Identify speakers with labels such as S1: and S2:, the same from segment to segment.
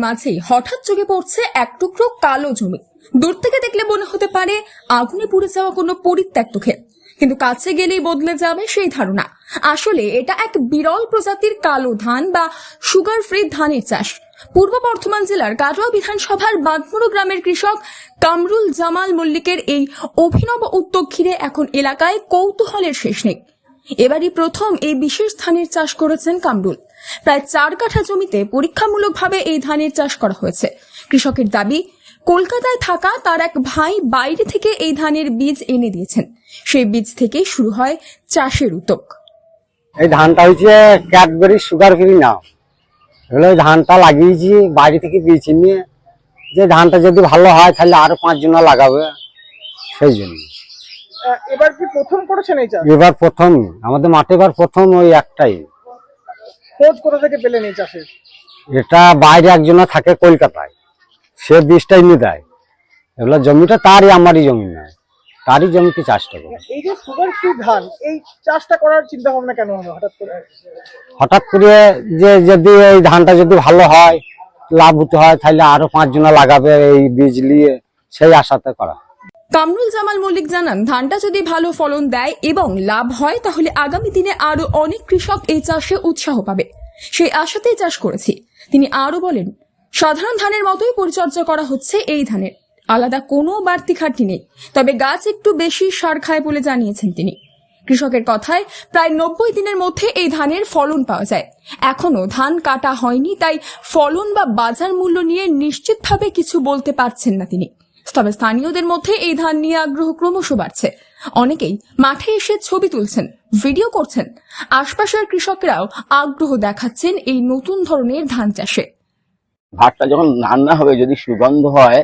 S1: মাঝেই হঠাৎ চোখে পড়ছে এক টুকরো কালো জমি। দূর থেকে দেখলে মনে হতে পারে আগুনে পুড়ে যাওয়া কোনো পরিত্যক্ত ক্ষেত, কিন্তু কাছে গেলেই বদলে যাবে সেই ধারণা। আসলে এটা এক বিরল প্রজাতির কালো ধান বা সুগার ফ্রি ধানের চাষ। পূর্ব বর্ধমান জেলার কাটোয়া বিধানসভার বাঁধমুড়ো গ্রামের কৃষক কামরুল জামাল মল্লিকের এই অভিনব উদ্যোগ ঘিরে এখন এলাকায় কৌতূহলের শেষ নেই। এবারই প্রথম এই বিশেষ ধানের চাষ করেছেন কামরুল। প্রায় 4 কাঠা জমিতে পরীক্ষামূলকভাবে এই ধানের চাষ করা হয়েছে। কৃষকের দাবি, কলকাতায় থাকা তার এক ভাই বাইরে থেকে এই ধানের বীজ এনে দিয়েছেন। সেই বীজ থেকেই শুরু হয় চাষের উদ্যোগ।
S2: এই ধানটা হচ্ছে ক্যাডবেরি সুগার ফ্রি নাও। এগুলো ধানটা লাগিয়েছি বাইরে থেকে বীজ নিয়ে, যে ধানটা যদি ভালো হয় তাহলে আরো 5 জন লাগাবে, সেই জন্য।
S3: এবার কি প্রথম করেছেন এই চাষ?
S2: এবার প্রথম আমাদের মাঠে, এবার প্রথম ওই একটাই।
S3: খোঁজ কোথা থেকে পেলেন এই চাষের?
S2: এটা বাইরে একজন থাকে কলকাতায়, সে বীজটা এনে দেয়। এগুলো জমিটা তারই, আমারই জমি নয়, তারই জমিতে চাষটা করে।
S3: এই যে সুগার ফ্রি ধান, এই চাষটা করার চিন্তা ভাবনা কেন হলো হঠাৎ করে?
S2: হঠাৎ করে যে যদি এই ধানটা যদি ভালো হয়, লাভ হতে হয়, তাহলে আরো 5 জন লাগাবে এই বীজ নিয়ে, সেই আশাতে করা।
S1: কামরুল জামাল মল্লিক জানান, ধানটা যদি ভালো ফলন দেয় এবং লাভ হয় তাহলে আগামী দিনে আরো অনেক কৃষক এই চাষে উৎসাহ পাবে। সেই আশাতেই চাষ করেছি। তিনি আরো বলেন, সাধারণ ধানের মতোই পরিচর্যা করা হচ্ছে এই ধানের, আলাদা কোনো বাড়তি খাটনি নেই। তবে গাছ একটু বেশি সার খায় বলে জানিয়েছেন তিনি। কৃষকের কথায় প্রায় 90 দিনের মধ্যে এই ধানের ফলন পাওয়া যায়। এখনো ধান কাটা হয়নি, তাই ফলন বা বাজার মূল্য নিয়ে নিশ্চিতভাবে কিছু বলতে পারছেন না তিনি। তবে স্থানীয়দের মধ্যে এই ধান নিয়ে আগ্রহ ক্রমশ বাড়ছে। অনেকেই মাঠে এসে ছবি তুলছেন, ভিডিও করছেন। আশপাশের কৃষকরাও আগ্রহ দেখাচ্ছেন এই নতুন ধরনের ধান চাষে।
S4: ভাতটা যখন রান্না হবে, যদি সুগন্ধ হয়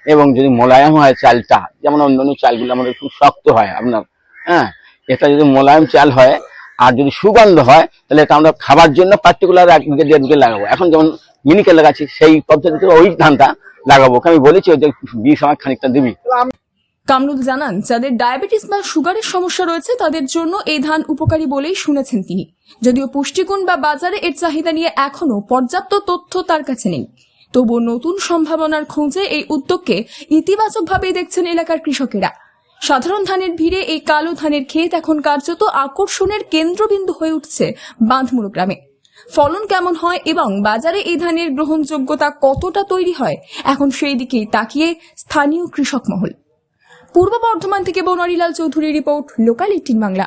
S4: এবং যদি মোলায়েম হয় চালটা, যেমন অন্যান্য চালগুলো আমাদের খুব শক্ত হয় আপনার, এটা যদি মোলায়েম চাল হয় আর যদি সুগন্ধ হয়, তাহলে এটা আমরা খাবার জন্য পার্টিকুলার 1 বিঘে 1.5 বিঘে লাগাবো। এখন যেমন মিনিকে লাগাচ্ছি, সেই পদ্ধতিতে ওই ধানটা লাগাবো। আমি বলেছি ওই যে বীজ আমার খানিকটা দিবি।
S1: কামরুল জানান, যাদের ডায়াবেটিস বা সুগারের সমস্যা রয়েছে তাদের জন্য এই ধান উপকারী বলেই শুনেছেন তিনি। যদিও পুষ্টিগুণ বা বাজারে এর চাহিদা নিয়ে এখনো পর্যাপ্ত তথ্য তার কাছে নেই, তবুও নতুন সম্ভাবনার খোঁজে এই উদ্যোগকে ইতিবাচকভাবে দেখছেন এলাকার কৃষকেরা। সাধারণ ধানের ভিড়ে এই কালো ধানের ক্ষেত এখন কার্যত আকর্ষণের কেন্দ্রবিন্দু হয়ে উঠছে বাঁধমুড়ো গ্রামে। ফলন কেমন হয় এবং বাজারে এই ধানের গ্রহণযোগ্যতা কতটা তৈরি হয়, এখন সেই দিকেই তাকিয়ে স্থানীয় কৃষক মহল। পূর্ব বর্ধমান থেকে বনরিলাল চৌধুরীর রিপোর্ট, লোকাল 18 বাংলা।